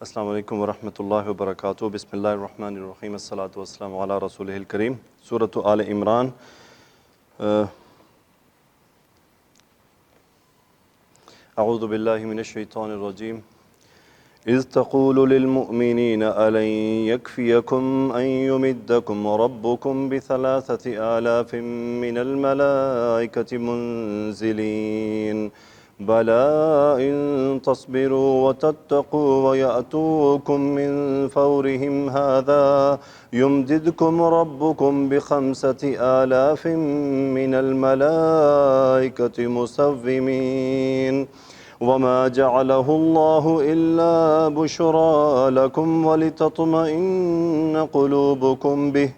السلام علیکم ورحمۃ اللہ وبرکاتہ۔ بسم اللہ الرحمن الرحیم، الصلاۃ والسلام علی رسولہ الکریم۔ سورۃ آل عمران۔ اعوذ باللہ من الشیطان الرجیم۔ اذ تقول للمؤمنین ألن يكفيكم أن يمدكم ربكم بثلاثة آلاف من الملائكة منزلين بلى إن تصبروا وتتقوا ويأتوكم من فورهم هذا يمددكم ربكم بخمسة آلاف من الملائكة مسومين وما جعله الله إلا بشرى لكم ولتطمئن قلوبكم به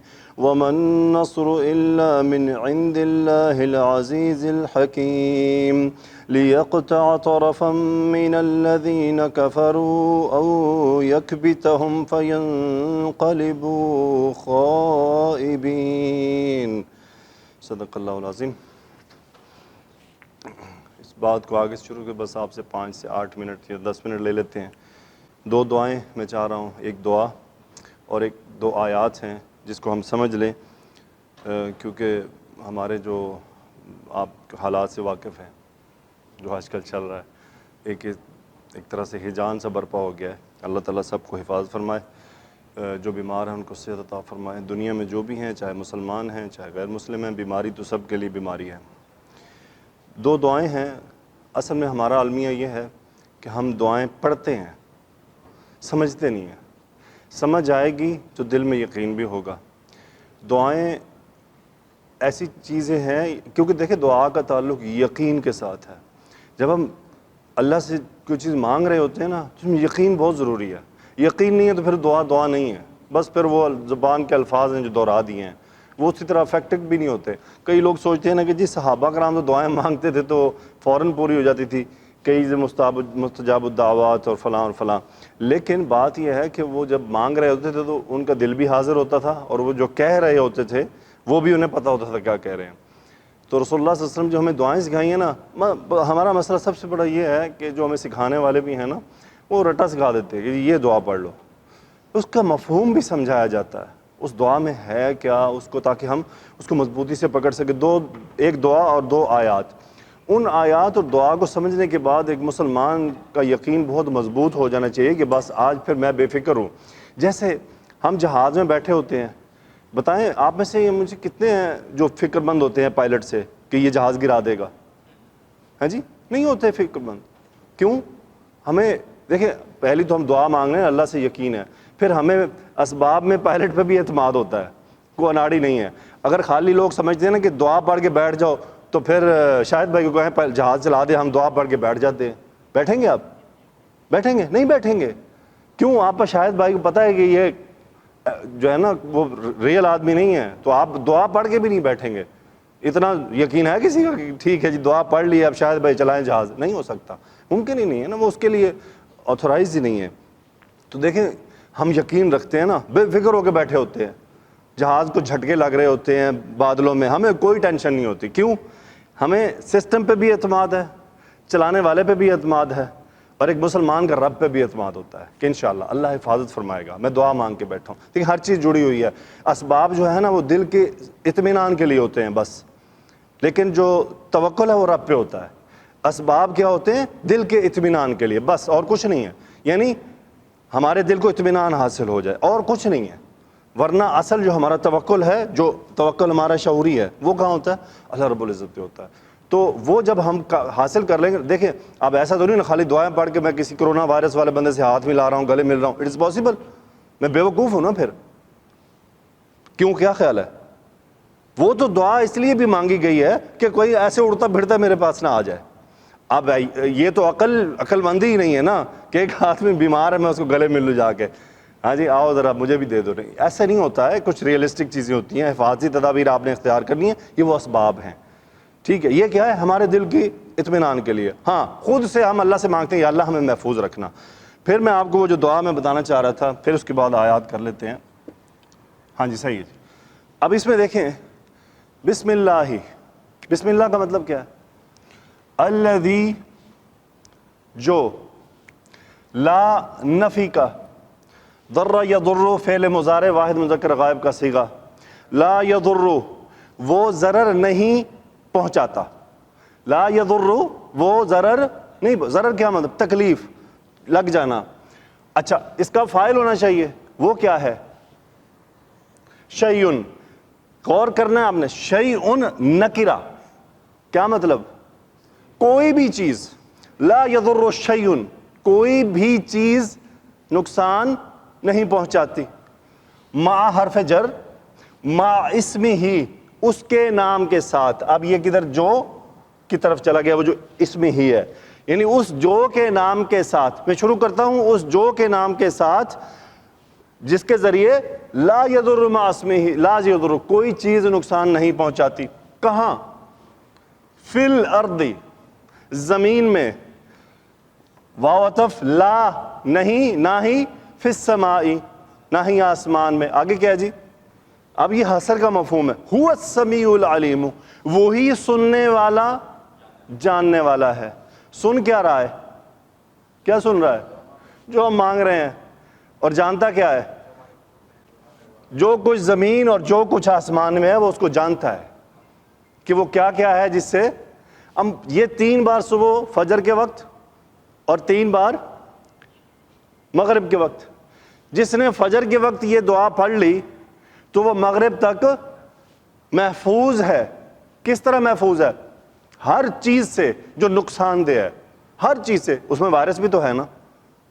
وما النصر إلا من عند الله العزيز الحكيم ليقطع طرفا من الذين كفروا أو يكبتهم فينقلبوا خائبين۔ صدق اللہ العظیم۔ اس بات کو آگے شروع کے بس آپ سے 5 سے 8 منٹ یا 10 منٹ لے لیتے ہیں۔ 2 دعائیں میں چاہ رہا ہوں، ایک دعا اور ایک 2 آیات ہیں جس کو ہم سمجھ لیں، کیونکہ ہمارے جو آپ حالات سے واقف ہیں جو آج کل چل رہا ہے، ایک طرح سے ہیجان سا برپا ہو گیا ہے۔ اللہ تعالیٰ سب کو حفاظت فرمائے، جو بیمار ہیں ان کو صحت عطا فرمائے۔ دنیا میں جو بھی ہیں، چاہے مسلمان ہیں چاہے غیر مسلم ہیں، بیماری تو سب کے لیے بیماری ہے۔ 2 دعائیں ہیں۔ اصل میں ہمارا المیہ یہ ہے کہ ہم دعائیں پڑھتے ہیں، سمجھتے نہیں ہیں۔ سمجھ آئے گی تو دل میں یقین بھی ہوگا۔ دعائیں ایسی چیزیں ہیں، کیونکہ دیکھیں دعا کا تعلق یقین کے ساتھ ہے۔ جب ہم اللہ سے کوئی چیز مانگ رہے ہوتے ہیں نا، تو یقین بہت ضروری ہے۔ یقین نہیں ہے تو پھر دعا نہیں ہے، بس پھر وہ زبان کے الفاظ ہیں جو دہرا دیے ہیں، وہ اسی طرح افیکٹو بھی نہیں ہوتے۔ کئی لوگ سوچتے ہیں نا کہ جی صحابہ کرام تو دعائیں مانگتے تھے تو فوراً پوری ہو جاتی تھی، کئی مستجاب الدعوات اور فلاں اور فلاں، لیکن بات یہ ہے کہ وہ جب مانگ رہے ہوتے تھے تو ان کا دل بھی حاضر ہوتا تھا، اور وہ جو کہہ رہے ہوتے تھے وہ بھی انہیں پتہ ہوتا تھا کیا کہہ رہے ہیں۔ تو رسول اللہ صلی اللہ علیہ وسلم جو ہمیں دعائیں سکھائی ہیں نا، ہمارا مسئلہ سب سے بڑا یہ ہے کہ جو ہمیں سکھانے والے بھی ہیں نا، وہ رٹا سکھا دیتے ہیں کہ یہ دعا پڑھ لو۔ اس کا مفہوم بھی سمجھایا جاتا ہے، اس دعا میں ہے کیا اس کو، تاکہ ہم اس کو مضبوطی سے پکڑ سکیں۔ ایک دعا اور 2 آیات۔ ان آیات اور دعا کو سمجھنے کے بعد ایک مسلمان کا یقین بہت مضبوط ہو جانا چاہیے کہ بس آج پھر میں بے فکر ہوں۔ جیسے ہم جہاز میں بیٹھے ہوتے ہیں، بتائیں آپ میں سے یہ مجھے کتنے ہیں جو فکر مند ہوتے ہیں پائلٹ سے کہ یہ جہاز گرا دے گا؟ ہاں جی، نہیں ہوتے فکر مند۔ کیوں؟ ہمیں دیکھیں، پہلی تو ہم دعا مانگ رہے ہیں، اللہ سے یقین ہے، پھر ہمیں اسباب میں پائلٹ پہ بھی اعتماد ہوتا ہے، کوئی اناڑی نہیں ہے۔ اگر خالی لوگ سمجھتے ہیں نا کہ دعا پڑھ کے بیٹھ جاؤ تو پھر شاید بھائی کو کہیں جہاز چلا دے، ہم دعا پڑھ کے بیٹھ جاتے ہیں۔ بیٹھیں گے آپ؟ بیٹھیں گے؟ نہیں بیٹھیں گے۔ کیوں؟ آپ پر شاید بھائی کو پتہ ہے کہ یہ جو ہے نا وہ ریئل آدمی نہیں ہے، تو آپ دعا پڑھ کے بھی نہیں بیٹھیں گے۔ اتنا یقین ہے کسی کا کہ ٹھیک ہے جی دعا پڑھ لی، اب شاید بھائی چلائیں جہاز؟ نہیں ہو سکتا، ممکن ہی نہیں ہے نا، وہ اس کے لیے آتھورائز ہی نہیں ہے۔ تو دیکھیں ہم یقین رکھتے ہیں نا، بے فکر ہو کے بیٹھے ہوتے ہیں، جہاز کو جھٹکے لگ رہے ہوتے ہیں بادلوں میں، ہمیں کوئی ٹینشن نہیں ہوتی۔ کیوں؟ ہمیں سسٹم پہ بھی اعتماد ہے، چلانے والے پہ بھی اعتماد ہے، اور ایک مسلمان کا رب پہ بھی اعتماد ہوتا ہے کہ انشاءاللہ اللہ حفاظت فرمائے گا۔ میں دعا مانگ کے بیٹھا ہوں، لیکن ہر چیز جڑی ہوئی ہے۔ اسباب جو ہے نا وہ دل کے اطمینان کے لیے ہوتے ہیں بس، لیکن جو توکل ہے وہ رب پہ ہوتا ہے۔ اسباب کیا ہوتے ہیں؟ دل کے اطمینان کے لیے بس، اور کچھ نہیں ہے، یعنی ہمارے دل کو اطمینان حاصل ہو جائے، اور کچھ نہیں ہے۔ ورنہ اصل جو ہمارا توکل ہے، جو توکل ہمارا شعوری ہے، وہ کہاں ہوتا ہے؟ اللہ رب العزت پہ ہوتا ہے۔ تو وہ جب ہم حاصل کر لیں گے، دیکھیں اب ایسا تو نہیں نا خالی دعائیں پڑھ کے میں کسی کرونا وائرس والے بندے سے ہاتھ ملا رہا ہوں، گلے مل رہا ہوں، اٹس پاسبل؟ میں بے وقوف ہوں نا پھر؟ کیوں؟ کیا خیال ہے؟ وہ تو دعا اس لیے بھی مانگی گئی ہے کہ کوئی ایسے اڑتا پھرتا میرے پاس نہ آ جائے۔ اب یہ تو عقل مندی ہی نہیں ہے نا کہ ایک آدمی بیمار ہے میں اس کو گلے مل لوں جا کے، ہاں جی آؤ ذرا مجھے بھی دے دو۔ نہیں، ایسا نہیں ہوتا ہے۔ کچھ ریئلسٹک چیزیں ہوتی ہیں، حفاظتی تدابیر آپ نے اختیار کرنی ہے، یہ وہ اسباب ہیں، ٹھیک ہے؟ یہ کیا ہے؟ ہمارے دل کی اطمینان کے لیے۔ ہاں خود سے ہم اللہ سے مانگتے ہیں یا اللہ ہمیں محفوظ رکھنا۔ پھر میں آپ کو وہ جو دعا میں بتانا چاہ رہا تھا، پھر اس کے بعد آیات کر لیتے ہیں۔ ہاں جی صحیح ہے جی۔ اب اس میں دیکھیں، بسم اللہ، بسم اللہ کا مطلب کیا ہے؟ الذی، جو لا نفی کا، ضر یضر فعل مضارع واحد مذکر غائب کا صیغہ، لا یضر وہ ضرر نہیں پہنچاتا، لا یضر وہ ضرر نہیں، ضرر کیا مطلب؟ تکلیف، لگ جانا. اچھا اس کا فاعل ہونا چاہیے، وہ کیا ہے؟ شیئن. غور کرنا ہے آپ نے، شیئن نکرہ کیا مطلب؟ کوئی بھی چیز. لا یضر شیئن کوئی بھی چیز نقصان نہیں پہنچاتی. مع حرف جر، مع اسمہ ہی اس کے نام کے ساتھ. اب یہ کدھر جو کی طرف چلا گیا، وہ جو اسمہ ہی ہے، یعنی اس جو کے نام کے ساتھ. میں شروع کرتا ہوں اس جو کے نام کے ساتھ جس کے ذریعے لا یضر مع اسمہ، لا یضر کوئی چیز نقصان نہیں پہنچاتی. کہاں؟ فی الارض زمین میں. واو عطف لا نہیں، نہ ہی فی السماء نہ ہی آسمان میں. آگے کیا ہے جی؟ اب یہ حصر کا مفہوم ہے. هو السمیع العلیم وہی سننے والا جاننے والا ہے. سن کیا رہا ہے؟ کیا سن رہا ہے؟ جو ہم مانگ رہے ہیں. اور جانتا کیا ہے؟ جو کچھ زمین اور جو کچھ آسمان میں ہے وہ اس کو جانتا ہے کہ وہ کیا کیا ہے. جس سے ہم یہ 3 بار صبح فجر کے وقت اور 3 بار مغرب کے وقت، جس نے فجر کے وقت یہ دعا پڑھ لی تو وہ مغرب تک محفوظ ہے. کس طرح محفوظ ہے؟ ہر چیز سے جو نقصان دہ ہے، ہر چیز سے. اس میں وائرس بھی تو ہے نا،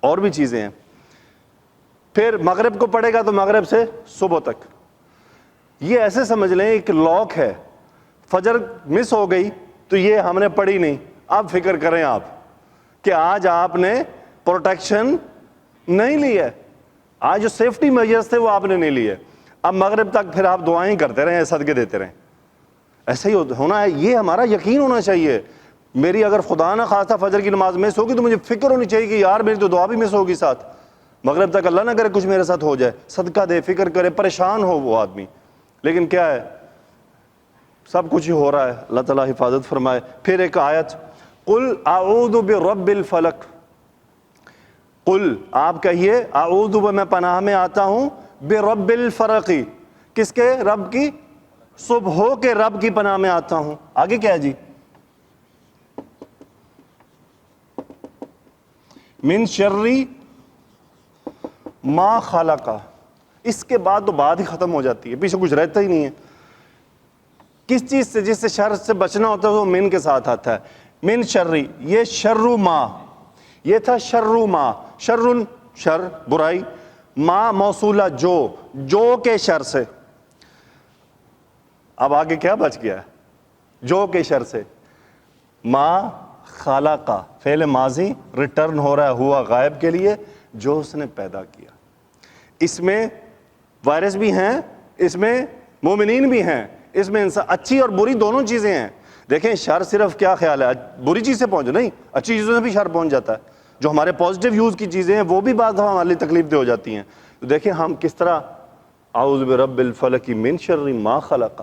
اور بھی چیزیں ہیں. پھر مغرب کو پڑھے گا تو مغرب سے صبح تک. یہ ایسے سمجھ لیں ایک لاک ہے. فجر مس ہو گئی تو یہ ہم نے پڑھی نہیں. اب فکر کریں آپ کہ آج آپ نے پروٹیکشن نہیں لی ہے، آج جو سیفٹی میجرز تھے وہ آپ نے نہیں لیے. اب مغرب تک پھر آپ دعائیں کرتے رہیں، صدقے دیتے رہیں. ایسا ہی ہونا ہے. یہ ہمارا یقین ہونا چاہیے. میری اگر خدا نہ خواستہ فجر کی نماز مس ہوگی تو مجھے فکر ہونی چاہیے کہ یار میری تو دعا بھی مس ہوگی ساتھ. مغرب تک اللہ نہ کرے کچھ میرے ساتھ ہو جائے. صدقہ دے، فکر کرے، پریشان ہو وہ آدمی. لیکن کیا ہے؟ سب کچھ ہی ہو رہا ہے. اللہ تعالیٰ حفاظت فرمائے. پھر ایک آیت، قل اعوذ برب الفلق. قل آپ کہیے، اعوذ میں پناہ میں آتا ہوں، برب الفلق کس کے؟ رب کی، صبحوں کے رب کی پناہ میں آتا ہوں. آگے کیا ہے جی؟ من شر ما خلق. اس کے بعد تو بات ہی ختم ہو جاتی ہے، پیچھے کچھ رہتا ہی نہیں ہے. کس چیز سے؟ جس سے شر سے بچنا ہوتا ہے وہ من کے ساتھ آتا ہے. من شر، یہ شر ما، یہ تھا شر ما. شر شر برائی، ما موصولہ جو کے شر سے. اب آگے کیا بچ گیا ہے؟ جو کے شر سے. ما خلق فعل ماضی ریٹرن ہو رہا ہے ہوا غائب کے لیے، جو اس نے پیدا کیا. اس میں وائرس بھی ہیں، اس میں مومنین بھی ہیں، اس میں انسان اچھی اور بری دونوں چیزیں ہیں. دیکھیں شر صرف کیا خیال ہے بری چیز سے پہنچ نہیں، اچھی چیزوں سے بھی شر پہنچ جاتا ہے. جو ہمارے پازیٹیو یوز کی چیزیں ہیں وہ بھی بعض دفعہ ہمارے لیے تکلیف دہ ہو جاتی ہیں. تو دیکھیں ہم کس طرح اعوذ برب الفلق من شر ما خلق،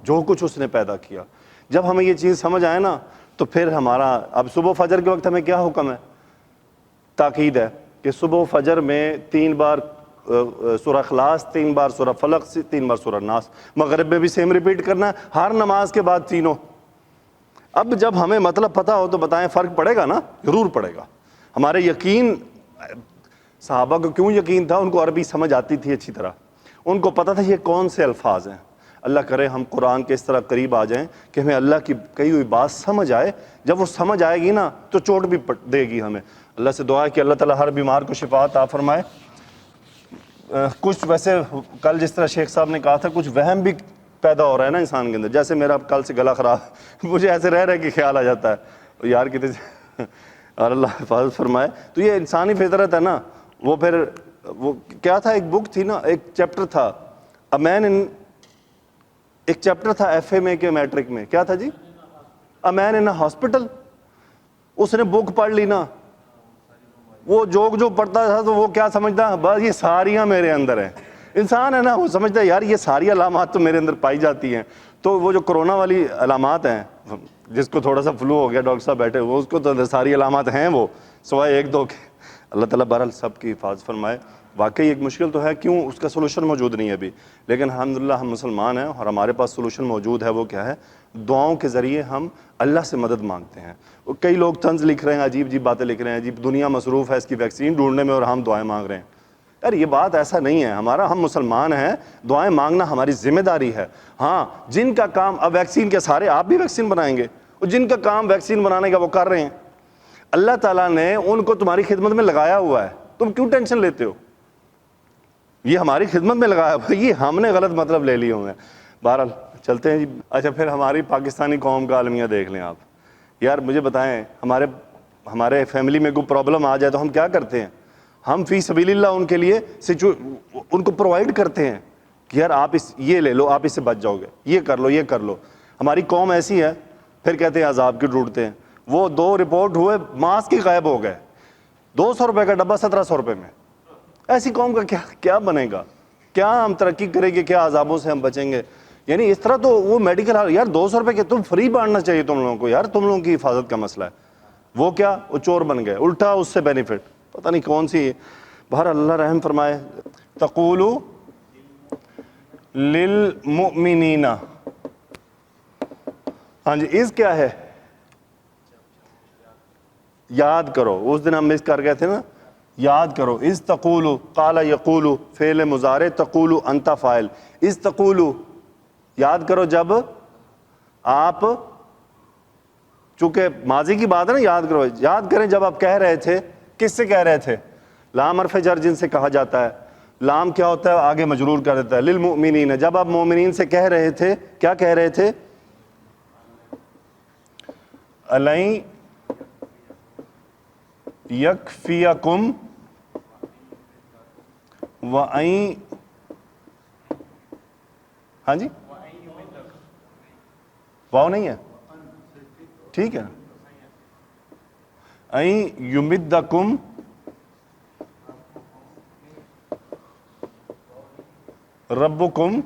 جو کچھ اس نے پیدا کیا. جب ہمیں یہ چیز سمجھ آئے نا تو پھر ہمارا اب صبح فجر کے وقت ہمیں کیا حکم ہے؟ تاکید ہے کہ صبح فجر میں 3 بار سورہ اخلاص، 3 بار سورہ فلق، 3 بار سورہ ناس. مغرب میں بھی سیم ریپیٹ کرنا ہے، ہر نماز کے بعد تینوں. اب جب ہمیں مطلب پتہ ہو تو بتائیں فرق پڑے گا نا؟ ضرور پڑے گا. ہمارے یقین، صحابہ کو کیوں یقین تھا؟ ان کو عربی سمجھ آتی تھی اچھی طرح، ان کو پتہ تھا یہ کون سے الفاظ ہیں. اللہ کرے ہم قرآن کے اس طرح قریب آ جائیں کہ ہمیں اللہ کی کہی ہوئی بات سمجھ آئے. جب وہ سمجھ آئے گی نا تو چوٹ بھی دے گی ہمیں. اللہ سے دعا ہے کہ اللہ تعالیٰ ہر بیمار کو شفا عطا فرمائے. کچھ ویسے کل جس طرح شیخ صاحب نے کہا تھا کچھ وہم بھی پیدا ہو رہا ہے نا انسان کے اندر. جیسے میرا کل سے گلا خراب، مجھے ایسے رہ کے خیال آ جاتا ہے یار کتنے، اور اللہ حفاظت فرمائے. تو یہ انسانی فطرت ہے نا. وہ پھر وہ کیا تھا، ایک بک تھی نا، ایک چیپٹر تھا ایک چیپٹر تھا ایف اے میں کہ میٹرک میں، کیا تھا جی؟ اے مین ان ہاسپٹل. اس نے بک پڑھ لی نا، وہ جو پڑھتا تھا تو وہ کیا سمجھتا، بس یہ ساریاں میرے اندر ہیں. انسان ہے نا، وہ سمجھتا ہے یار یہ ساری علامات تو میرے اندر پائی جاتی ہیں. تو وہ جو کرونا والی علامات ہیں، جس کو تھوڑا سا فلو ہو گیا، ڈاکٹر صاحب بیٹھے وہ، اس کو تو ساری علامات ہیں وہ سوائے 1-2 کے. اللہ تعالیٰ بہرحال سب کی حفاظت فرمائے. واقعی ایک مشکل تو ہے, کیوں اس کا سولوشن موجود نہیں ہے ابھی, لیکن الحمدللہ ہم مسلمان ہیں اور ہمارے پاس سولوشن موجود ہے. وہ کیا ہے؟ دعاؤں کے ذریعے ہم اللہ سے مدد مانگتے ہیں. کئی لوگ طنز لکھ رہے ہیں, عجیب عجیب باتیں لکھ رہے ہیں, عجیب دنیا مصروف ہے اس کی ویکسین ڈھونڈنے میں اور ہم دعائیں مانگ رہے ہیں. یار یہ بات ایسا نہیں ہے. ہم مسلمان ہیں, دعائیں مانگنا ہماری ذمہ داری ہے. ہاں جن کا کام اب ویکسین کے سارے آپ بھی ویکسین بنائیں گے, اور جن کا کام ویکسین بنانے کا وہ کر رہے ہیں, اللہ تعالیٰ نے ان کو تمہاری خدمت میں لگایا ہوا ہے, تم کیوں ٹینشن لیتے ہو؟ یہ ہماری خدمت میں لگایا ہوا ہے, یہ ہم نے غلط مطلب لے لیے ہوئے ہیں. بہرحال چلتے ہیں جی. اچھا پھر ہماری پاکستانی قوم کا المیہ دیکھ لیں آپ. یار مجھے بتائیں, ہمارے فیملی میں کوئی پرابلم آ جائے تو ہم کیا کرتے ہیں؟ ہم فی سبیل اللہ ان کے لیے ان کو پرووائڈ کرتے ہیں کہ یار آپ یہ لے لو, آپ اس سے بچ جاؤ گے, یہ کر لو, یہ کر لو. ہماری قوم ایسی ہے, پھر کہتے ہیں عذاب کی ڈھونڈتے ہیں. وہ 2 رپورٹ ہوئے, ماسک ہی غائب ہو گئے, 200 روپے کا ڈبہ 1700 روپے میں. ایسی قوم کا کیا بنے گا؟ کیا ہم ترقی کریں گے؟ کیا عذابوں سے ہم بچیں گے؟ یعنی اس طرح تو وہ میڈیکل یار 200 روپے کے تم فری بانٹنا چاہیے تم لوگوں کو. یار تم لوگوں کی حفاظت کا مسئلہ ہے. وہ کیا, وہ چور بن گئے, الٹا اس سے بینیفٹ پتہ نہیں کون سی. بہر اللہ رحم فرمائے. تقولو للمؤمنین, ہاں جی اس کیا ہے؟ یاد کرو, اس دن ہم مس کر گئے تھے نا, یاد کرو. اس تقولو, قال یقولو فعل مضارع, تقولو انت فاعل. اس تقولو یاد کرو جب آپ, چونکہ ماضی کی بات ہے نا, یاد کرو, یاد کریں جب آپ کہہ رہے تھے. کس سے کہہ رہے تھے؟ لام حرف جر جن سے کہا جاتا ہے. لام کیا ہوتا ہے؟ آگے مجرور کر دیتا ہے. للمؤمنین, جب آپ مومنین سے کہہ رہے تھے, کیا کہہ رہے تھے؟ الَّن یکفیکم وَأَن, ہاں جی واو نہیں ہے, ٹھیک ہے. اَن یمدکم ربکم,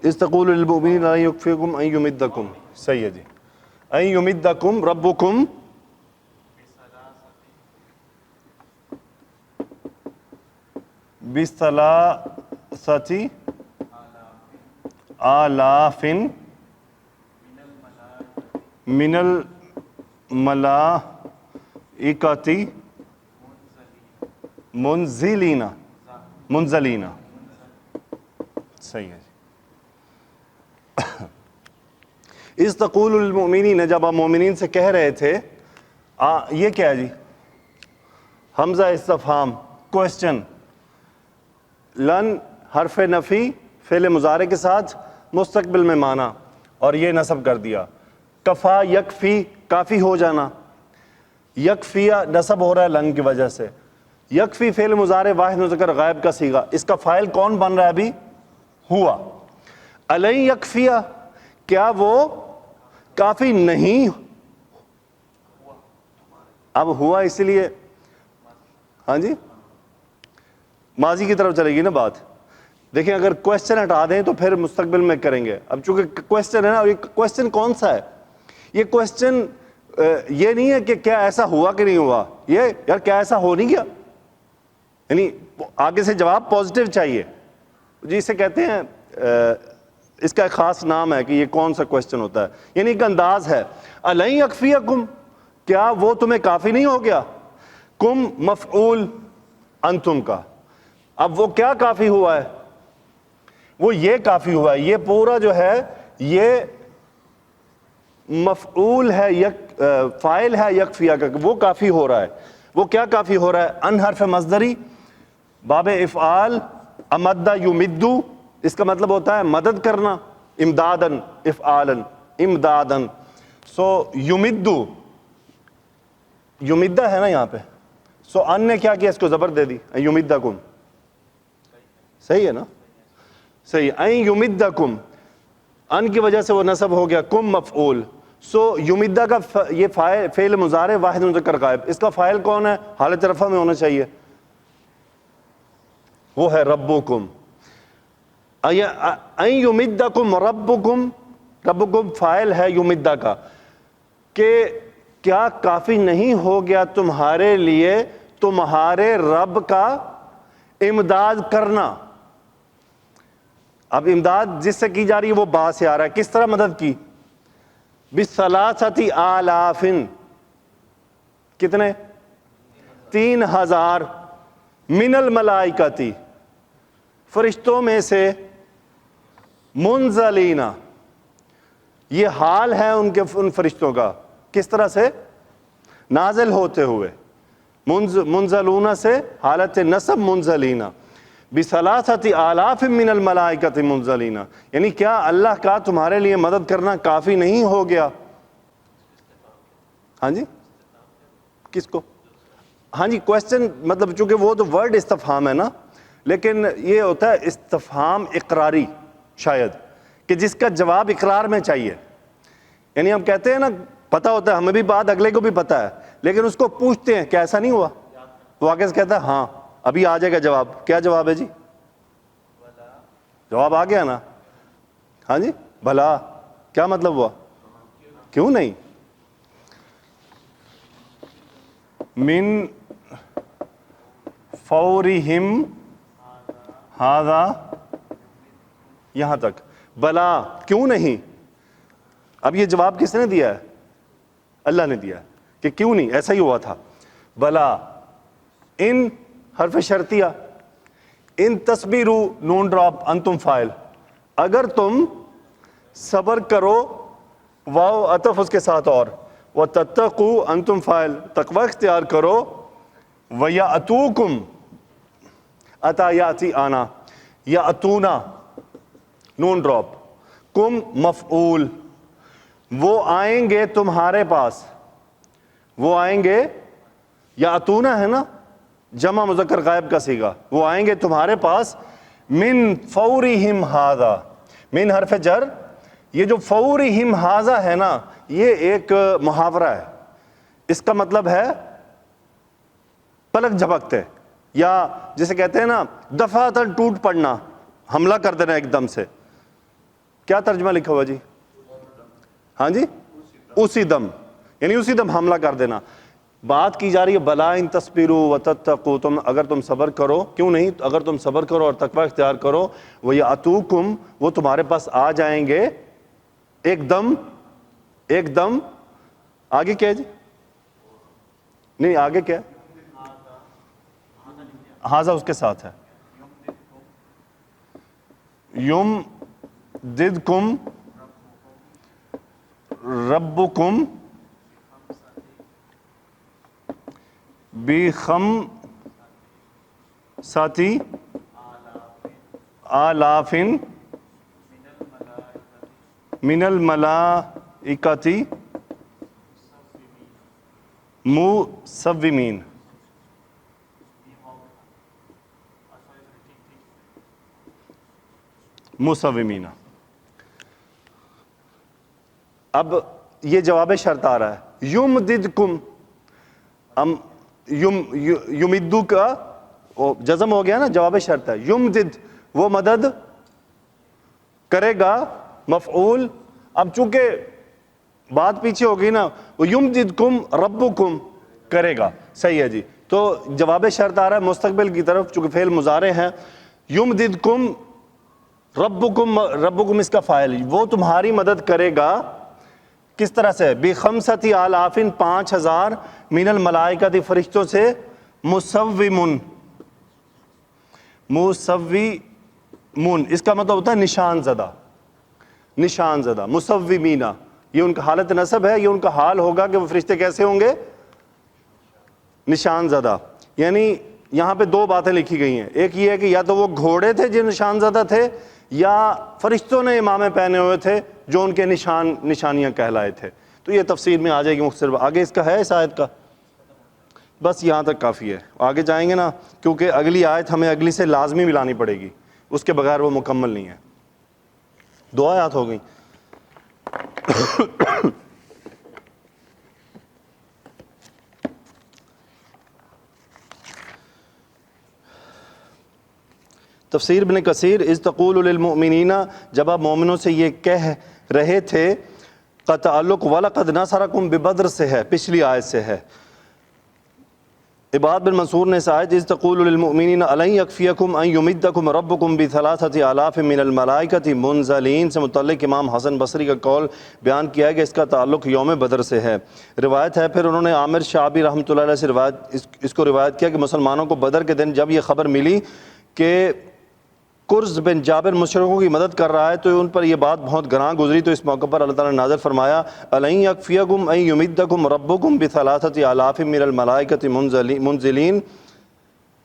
اس تقول للمؤمنین لا یکفیکم ان یمدکم. صحیح ہے جی. ان یمدکم ربکم بثلاثۃ آلاف من الملائکۃ منزلین. صحیح ہے. اس تقول للمؤمنین, جب آپ مومنین سے کہہ رہے تھے. یہ کیا ہے جی؟ حمزہ استفہام, کوشچن. لن حرف نفی فعل مضارع کے ساتھ مستقبل میں مانا, اور یہ نصب کر دیا. کفا یکفی, کافی ہو جانا. یکفیہ نصب ہو رہا ہے لن کی وجہ سے. یکفی فعل مضارع واحد مذکر غائب کا صیغہ, اس کا فاعل کون بن رہا ہے ابھی؟ ہوا. الَّن یکفیہ, کیا وہ کافی نہیں؟ اب ہوا اسی لیے, ہاں جی ماضی کی طرف چلے گی نا بات. دیکھیں اگر کوشچن ہٹا دیں تو پھر مستقبل میں کریں گے. اب چونکہ کوشچن ہے نا, اور یہ کوشچن کون سا ہے؟ یہ کوشچن یہ نہیں ہے کہ کیا ایسا ہوا کہ نہیں ہوا, یہ یار کیا ایسا ہو نہیں گیا. یعنی آگے سے جواب پازیٹیو چاہیے جی. اسے کہتے ہیں, اس کا ایک خاص نام ہے کہ یہ کون سا کوشچن ہوتا ہے, یعنی ایک انداز ہے. الَّن یکفیکم, کیا وہ تمہیں کافی نہیں ہو گیا؟ کم مفعول انتم کا. اب وہ کیا کافی ہوا ہے؟ وہ یہ کافی ہوا ہے. یہ پورا جو ہے یہ مفعول ہے, فاعل ہے یکفیہ کا, وہ کافی ہو رہا ہے. وہ کیا کافی ہو رہا ہے؟ ان حرف مصدری باب افعال, امد یمدو, اس کا مطلب ہوتا ہے مدد کرنا. امدادن, افعالن, امدادن. سو یمدو, یمدہ ہے نا یہاں پہ, سو ان نے کیا کیا؟ اس کو زبر دے دی, یمدکم. صحیح ہے نا, صحیح. ان یمدکم, ان کی وجہ سے وہ نصب ہو گیا. کم مفعول. سو یمدہ کا یہ فعل مضارع واحد مذکر غائب, اس کا فاعل کون ہے؟ حالت رفع میں ہونا چاہیے, وہ ہے ربکم. ان یمدکم ربکم, ربکم فاعل ہے یمدہ کا, کہ کیا کافی نہیں ہو گیا تمہارے لیے تمہارے رب کا امداد کرنا؟ اب امداد جس سے کی جا رہی ہے وہ با سے آ رہا ہے. کس طرح مدد کی؟ بِثَلَاثَةِ آلَافٍ، کتنے؟ 3000 من الملائکتی، فرشتوں میں سے، منزلین، یہ حال ہے ان فرشتوں کا، کس طرح سے؟ نازل ہوتے ہوئے. منزلون سے حالت نصب منزلین. بِثَلَاثَةِ آلَافٍ من الملائکۃ منزلین، یعنی کیا اللہ کا تمہارے لیے مدد کرنا کافی نہیں ہو گیا؟ ہاں جی، کس کو؟ ہاں جی، کوشچن مطلب چونکہ وہ تو ورڈ استفہام ہے نا، لیکن یہ ہوتا ہے استفہام اقراری شاید، کہ جس کا جواب اقرار میں چاہیے. یعنی ہم کہتے ہیں نا، پتہ ہوتا ہے ہمیں بھی بات، اگلے کو بھی پتہ ہے، لیکن اس کو پوچھتے ہیں کہ ایسا نہیں ہوا؟ وہ آگے سے کہتا ہے ہاں ابھی آ جائے گا جواب. کیا جواب ہے جی؟ جواب آ گیا نا. ہاں جی، بھلا کیا مطلب ہوا؟ کیوں نہیں؟ من فورہم ھذا، یہاں تک. بلا کیوں نہیں؟ اب یہ جواب کس نے دیا ہے؟ اللہ نے دیا ہے کہ کیوں نہیں، ایسا ہی ہوا تھا. بلا، ان حرف شرطیہ، ان تصبروا نون ڈراپ انتم فاعل، اگر تم صبر کرو، واو عطف اس کے ساتھ، اور وتتقوا انتم فاعل، تقوی اختیار کرو، ویاتوکم، اتا یاتی آنا، یاتونا نون ڈراپ، کم مفعول، وہ آئیں گے تمہارے پاس، وہ آئیں گے، یاتونا ہے نا جمع مذکر غائب کا صیغہ، وہ آئیں گے تمہارے پاس، من فورہم ھذا، من حرف جر. یہ جو فورہم ھذا ہے نا، یہ ایک محاورہ ہے، اس کا مطلب ہے پلک جھپکتے، یا جسے کہتے ہیں نا دفعتاً ٹوٹ پڑنا، حملہ کر دینا ایک دم سے. کیا ترجمہ لکھا ہوا جی؟ ہاں جی، اسی دم، یعنی اسی دم حملہ کر دینا. بات کی جا رہی ہے بلا ان تصبروا وتتقوا، تم اگر تم صبر کرو، کیوں نہیں، اگر تم صبر کرو اور تقوی اختیار کرو، وَيَأْتُوكُمْ، وہ تمہارے پاس آ جائیں گے ایک دم. ایک دم آگے کیا ہے جی؟ نہیں آگے کیا ہے؟ ہاذا اس کے ساتھ ہے. یمددکم ربکم بخمسۃ آلاف من الملائکۃ مصومین. مصومین. اب یہ جواب شرط آ رہا ہے. یمددکم، یمدو کا جزم ہو گیا نا، جواب شرط ہے. یمدد، وہ مدد کرے گا، مفعول. اب چونکہ بات پیچھے ہو گئی نا، وہ یمددکم ربکم کرے گا، صحیح ہے جی. تو جواب شرط آ رہا ہے مستقبل کی طرف، چونکہ فعل مضارع ہے. یمددکم ربکم، ربکم اس کا فاعل، وہ تمہاری مدد کرے گا. کس طرح سے؟ بخمسۃ آلاف، 5000 من الملائکۃ، فرشتوں سے، مصومن، مصومون، اس کا مطلب ہوتا ہے نشان زدہ، نشان زدہ. مصومین، یہ ان کا حالت نصب ہے، یہ ان کا حال ہوگا کہ وہ فرشتے کیسے ہوں گے؟ نشان زدہ. یعنی یہاں پہ دو باتیں لکھی گئی ہیں. ایک یہ ہے کہ یا تو وہ گھوڑے تھے جو نشان زدہ تھے، یا فرشتوں نے امامے پہنے ہوئے تھے جو ان کے نشانیاں کہلائے تھے. تو یہ تفسیر میں آ جائے گی مختصر. آگے اس کا ہے اس آیت کا؟ بس یہاں تک کافی ہے. آگے جائیں گے نا، کیونکہ اگلی آیت ہمیں اگلی سے لازمی ملانی پڑے گی، اس کے بغیر وہ مکمل نہیں ہے. 2 آیات ہو گئیں. تفسیر ابن کثیر، اذ تقول للمؤمنین، جب آپ مومنوں سے یہ کہہ رہے تھے، کا تعلق وَلَقَدْ نَصَرَكُمْ بِبَدْرٍ سے ہے، پچھلی آیت سے ہے۔ عباد بن منصور نے اس آیت اذ تقول للمؤمنین الن یکفیکم ان یمدکم ربکم بثلاثۃ آلاف من الملائکۃ منزلین سے متعلق امام حسن بصری کا قول بیان کیا ہے کہ اس کا تعلق یوم بدر سے ہے۔ روایت ہے پھر انہوں نے عامر شعبی رحمۃ اللہ علیہ سے اس کو روایت کیا کہ مسلمانوں کو بدر کے دن جب یہ خبر ملی کہ کرز بن جابر مشرکوں کی مدد کر رہا ہے تو ان پر یہ بات بہت گراں گزری، تو اس موقع پر اللہ تعالیٰ نے نازل فرمایا الن یکفیکم ان یمدکم ربکم بثلاثۃ آلاف من الملائکۃ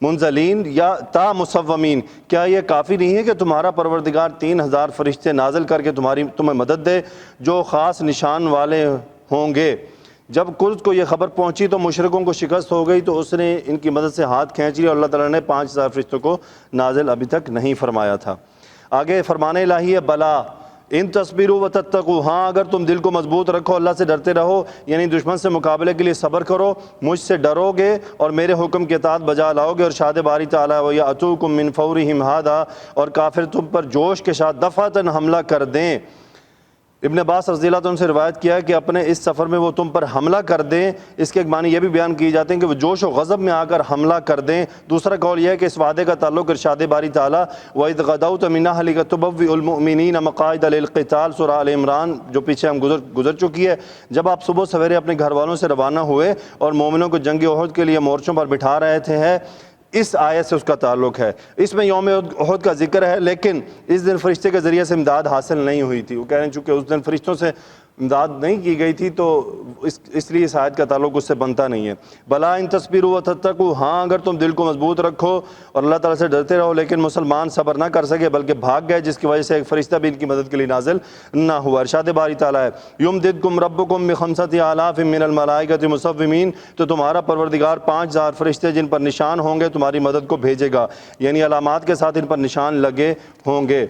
منزلین یا تا مصومین، کیا یہ کافی نہیں ہے کہ تمہارا پروردگار 3000 فرشتے نازل کر کے تمہیں مدد دے جو خاص نشان والے ہوں گے۔ جب کرز کو یہ خبر پہنچی تو مشرکوں کو شکست ہو گئی، تو اس نے ان کی مدد سے ہاتھ کھینچ لیا اور اللہ تعالیٰ نے 5000 فرشتوں کو نازل ابھی تک نہیں فرمایا تھا۔ آگے فرمان الہی ہے بلا ان تصبروا وتتقوا، ہاں اگر تم دل کو مضبوط رکھو، اللہ سے ڈرتے رہو، یعنی دشمن سے مقابلے کے لیے صبر کرو، مجھ سے ڈرو گے اور میرے حکم کے اطاعت بجا لاؤ گے، اور ارشاد باری تعالیٰ وَيَأْتُوكُم مِّن فَوْرِهِمْ هَٰذَا، اور کافر تم پر جوش کے ساتھ دفعتاً حملہ کر دیں۔ ابن عباس رضی اللہ عنہ سے روایت کیا ہے کہ اپنے اس سفر میں وہ تم پر حملہ کر دیں، اس کے ایک معنی یہ بھی بیان کیے جاتے ہیں کہ وہ جوش و غضب میں آ کر حملہ کر دیں۔ دوسرا قول یہ ہے کہ اس وعدے کا تعلق ارشاد باری تعالیٰ وَإِذْ غَدَوْتَ مِنْ أَهْلِكَ تُبَوِّئُ الْمُؤْمِنِينَ مَقَاعِدَ لِلْقِتَالِ سورہ آل عمران جو پیچھے ہم گزر چکی ہے، جب آپ صبح سویرے اپنے گھر والوں سے روانہ ہوئے اور مومنوں کو جنگ احد کے لیے مورچوں پر بٹھا رہے تھے، اس آیت سے اس کا تعلق ہے۔ اس میں یوم احد کا ذکر ہے، لیکن اس دن فرشتے کے ذریعے سے امداد حاصل نہیں ہوئی تھی۔ وہ کہہ رہے ہیں چونکہ اس دن فرشتوں سے امداد نہیں کی گئی تھی تو اس لیے اس آیت کا تعلق اس سے بنتا نہیں ہے۔ بلا ان تصبروا وتتقوا، ہاں اگر تم دل کو مضبوط رکھو اور اللہ تعالیٰ سے ڈرتے رہو، لیکن مسلمان صبر نہ کر سکے بلکہ بھاگ گئے، جس کی وجہ سے ایک فرشتہ بھی ان کی مدد کے لیے نازل نہ ہوا۔ ارشاد باری تعالیٰ ہے یمددکم ربکم بخمسۃ آلاف من الملائکۃ مصومین، تو تمہارا پروردگار 5000 فرشتے جن پر نشان ہوں گے تمہاری مدد کو بھیجے گا، یعنی علامات کے ساتھ ان پر نشان لگے ہوں گے۔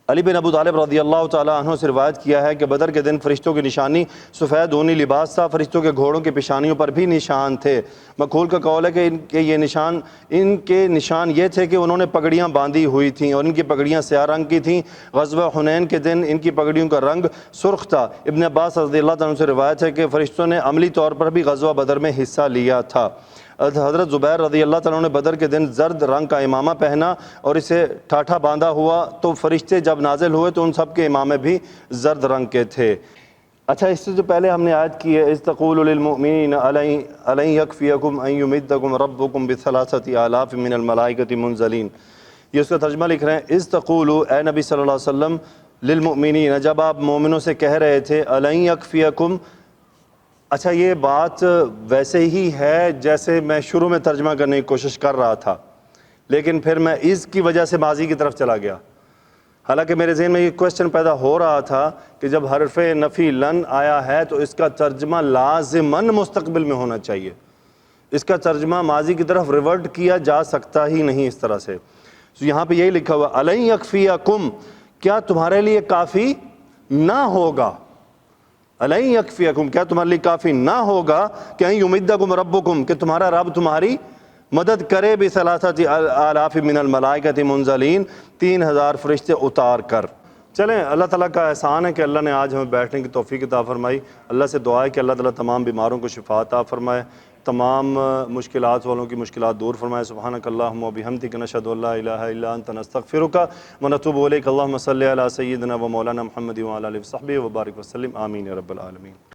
علی بن ابو طالب رضی اللہ تعالیٰ عنہ سے روایت کیا ہے کہ بدر کے دن فرشتوں کی نشانی سفید اونی لباس تھا، فرشتوں کے گھوڑوں کی پیشانیوں پر بھی نشان تھے۔ مقہول کا قول ہے کہ ان کے نشان یہ تھے کہ انہوں نے پگڑیاں باندھی ہوئی تھیں اور ان کی پگڑیاں سیاہ رنگ کی تھیں۔ غزوہ حنین کے دن ان کی پگڑیوں کا رنگ سرخ تھا۔ ابن عباس رضی اللہ عنہ سے روایت ہے کہ فرشتوں نے عملی طور پر بھی غزوہ بدر میں حصہ لیا تھا۔ حضرت زبیر رضی اللہ عنہ نے بدر کے دن زرد رنگ کا امامہ پہنا اور اسے ٹھاٹھا باندھا ہوا، تو فرشتے جب نازل ہوئے تو ان سب کے امامے بھی زرد رنگ کے تھے۔ اچھا، اس سے جو پہلے ہم نے آیت کی ہے اذ تقول للمؤمنین الن یکفیکم ان یمدکم ربکم بثلاثۃ آلاف من الملائکۃ منزلین، یہ اس کا ترجمہ لکھ رہے ہیں اذ تقول، اے نبی صلی اللہ علیہ وسلم، للمؤمنین، جب آپ مومنوں سے کہہ رہے تھے الن یکفیکم۔ اچھا، یہ بات ویسے ہی ہے جیسے میں شروع میں ترجمہ کرنے کی کوشش کر رہا تھا، لیکن پھر میں اس کی وجہ سے ماضی کی طرف چلا گیا۔ حالانکہ میرے ذہن میں یہ کوشچن پیدا ہو رہا تھا کہ جب حرف نفی لن آیا ہے تو اس کا ترجمہ لازماً مستقبل میں ہونا چاہیے، اس کا ترجمہ ماضی کی طرف ریورٹ کیا جا سکتا ہی نہیں اس طرح سے۔ یہاں پہ یہی لکھا ہوا الن یکفیکم، کیا تمہارے لیے کافی نہ ہوگا، الن یکفیکم، کیا تمہارے لیے کافی نہ ہوگا کہ ان یمدکم ربکم، کہ تمہارا رب تمہاری مدد کرے بثلاثۃ آلاف من الملائکۃ منزلین، 3000 فرشتے اتار کر۔ چلیں، اللہ تعالیٰ کا احسان ہے کہ اللہ نے آج ہمیں بیٹھنے کی توفیق عطا فرمائی۔ اللہ سے دعا ہے کہ اللہ تعالیٰ تمام بیماروں کو شفا عطا فرمائے، تمام مشکلات والوں کی مشکلات دور فرمائے۔ سبحانک اللہم و بحمدک، نشہد ان لا الہ الا انت، نستغفرک و نتوب الیک۔ اللہم صلی علی سیدنا و مولانا محمد و علی آلہ وصحبہ وبارک وسلم، آمین یا رب العالمین۔